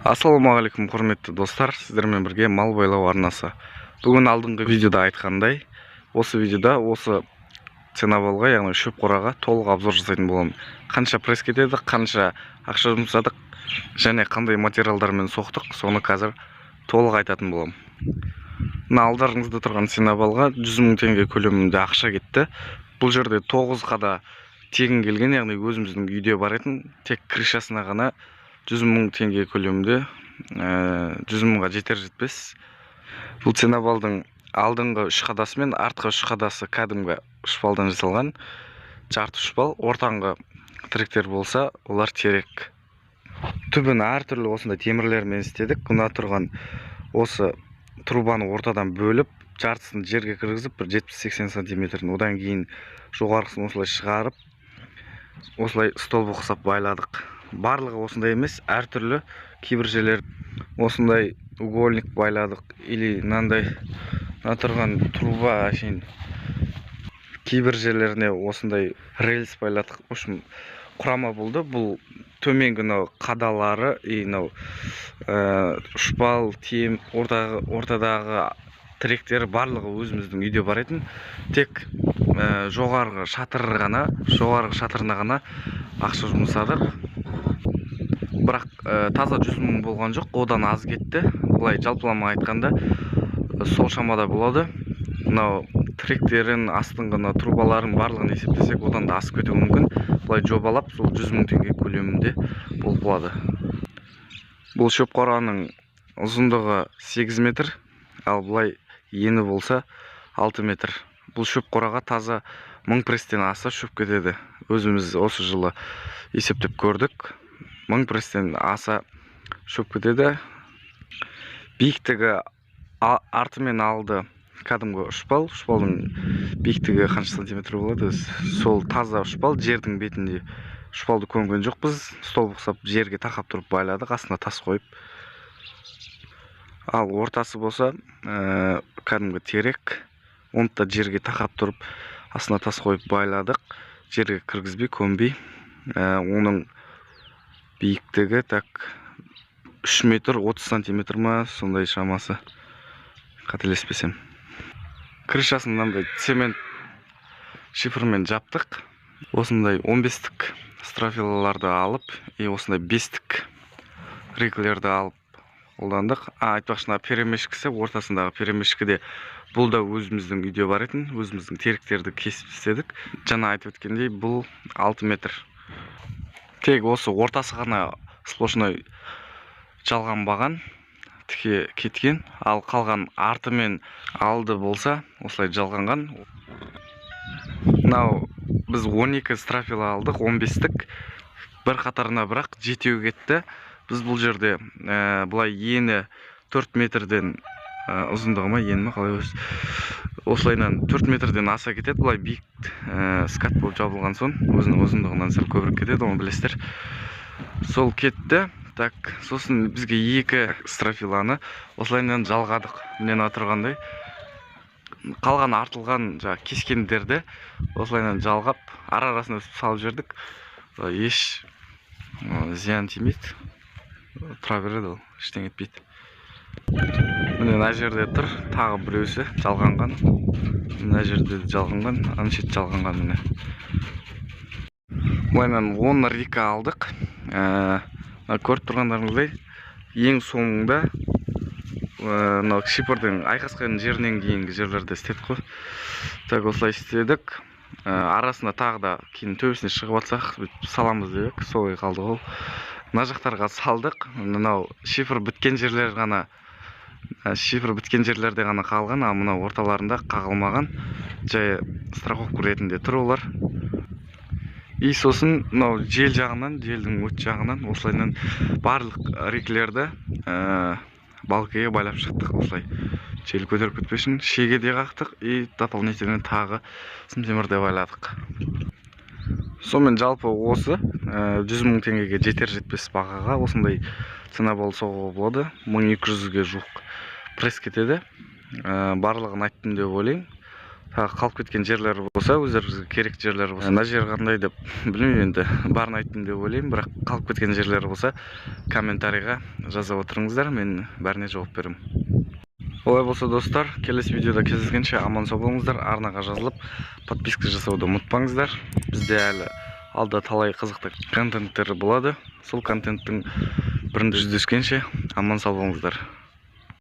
Ассалаумағалейкум құрметті достар, сіздермен бірге мал байлау арнасы. Бүгін алдыңғы видеода айтқандай, осы видеода осы ценовалға, яғни шөп қораға толық обзор жасайтын боламын. Қанша пресс кетеді, қанша ақша жұмсадық және қандай материалдармен соқтық, соны қазір толық айтатын боламын. Мына алдарыңызда тұрған ценовалға 100 мың теңге көлемінде ақша кетті. Бұл жерде 9 қада тегін келген, яғни өзіміздің үйде бар етін, тек крышасына ғана 100 мың теңге көлемінде, 100 мыңға жетер жетпес. Бұл ценовалдың алдыңғы үш қадасы мен артқы үш қадасы кәдімгі шпалдан жасалған, жарты шпал. Ортаңғы тіректер болса, олар терек. Түбін әртүрлі осындай темірлермен істедік. Мына тұрған осы трубаны ортадан бөліп, жартысын жерге кіргізіп, бір 70-80 сантиметрін, одан кейін жоғарғысын осылай шығарып, осылай столбы қысап байладық. Барлығы осындай емес, әртүрлі. Кейбір жерлер осындай угольник байладық, или мынандай тұрған труба әшейін. Кейбір жерлеріне осындай рельс байладық. В общем, құрама болды. Бұл төменгі қадалары, шпал, тем, ортадағы тіректері барлығы өзіміздің үйде бар етін. Тек жоғарғы шатырына ғана ақша жұмсадық. Бірақ таза 100 мың болған жоқ, одан аз кетті. Бұлай жалпылама айтқанда сол шамада болады. Мынау тіректерін, астыңғы трубаларын барлығын есептесек, одан да асып кетуі мүмкін. Бұлай жобалап, сол 100 мың теңге көлемінде болып болады. Бұл шөп қораның ұзындығы 8 метр, ал бұлай ені болса 6 метр. Бұл шөп қораға таза 1000 пресстен аса шөп кетеді. Өзіміз осы жылы есептеп көрдік. 1000 пресстен аса шөп кетеді. Биіктігі арты мен алды кәдімгі шпал. Шпалдың биіктігі қанша сантиметр болады? Сол таза шпал, жердің бетінде. Шпалды көмген жоқпыз. Стол бұқсап жерге тақап тұрып байладық, астына тас қойып. Ал ортасы болса кәдімгі терек. Оны да жерге тақап тұрып, астына тас қойып байладық. Жерге кіргізбей, көмбей. Оның биіктігі 3 метр 30 сантиметр ма, сондай шамасы, қателеспесем. Крышасын мынандай цемент шифрмен жаптық. Осындай 15-тік строфилаларды алып, осындай 5-тік риклерді алып қолдандық. Айтпақшына перемешкісі, ортасындағы перемешкіде бұл да өзіміздің үйде бар етін, өзіміздің теректерді кесіп істедік. Жаңа айтып өткендей, бұл 6 метр. Тек осы ортасы ғана сплошной жалғанбаған, тіке кеткен. Ал қалған арты мен алды болса, осылай жалғанған. Мынау біз 12 строфила алдық, 15-тік. Бір қатарына бірақ жетеу кетті. Біз бұл жерде бұлай ені 4 метрден ұзындығы ма, ені ма, қалай өз? Осылайнан 4 метрден аса кетеді. Бұлай биік скат болып жабылған соң, өзінің ұзындығынан сәл көбірек кетеді, оны білесіздер. Сол кетті. Сосын бізге 2 строфиланы осылайнан жалғадық. Мен отырғандай. Қалған артылған кескендерді осылайнан жалғап, арасына салып жердік. Еш зиян тимейді. Тұра береді ол, ештеңе етпейді. Мына жерде тұр, тағы біреусі жалғанған. Мына жерде жалғанған, ана шет жалғанған. Міне. Бұлайнан 10 рика алдық. Көріп тұрғандарыңыздай, ең соңында шипырдың айқасқан жерінен кейінгі жерлерді істедік қой. Осылай істедік. Арасында тағы да кейін төбесіне шығып атсақ, саламыз деп, солай қалды ол. Мына жақтарға салдық. Мынау шифр біткен жерлерде ғана қалған, а мынау орталарында қағылмаған. Жай страховка ретінде тұр олар. Сосын мынау жел жағынан, желдің өт жағынан осылайнан барлық реклерді балкеге байлап шықтық. Осылай жел көтеріп кетпесін, шеге де қақтық, дополнительно тағы сымтемірде байладық. Сонымен жалпы осы 100 мың теңгеге жетер жетпес бағаға осындай ценовал соғуға болады. 1200-ге жуық пресс кетеді. Барлығын айттым деп ойлаймын. қалып кеткен жерлер болса, өздеріңізге керек жерлер болса, мына жер қандай деп білмеймін, енді барын айттым деп ойлаймын, бірақ қалып кеткен жерлер болса комментарийға жаза отырыңыздар, мен бәріне жауап беремін. Олай болса достар, келесі видеода кездескенше аман сау болыңыздар. Арнаға жазылып подписка жасауды ұмытпаңыздар. Бізде әлі алда талай қызықты контенттер болады. Сол контенттің бірінде жүздескенше аман сау болыңыздар.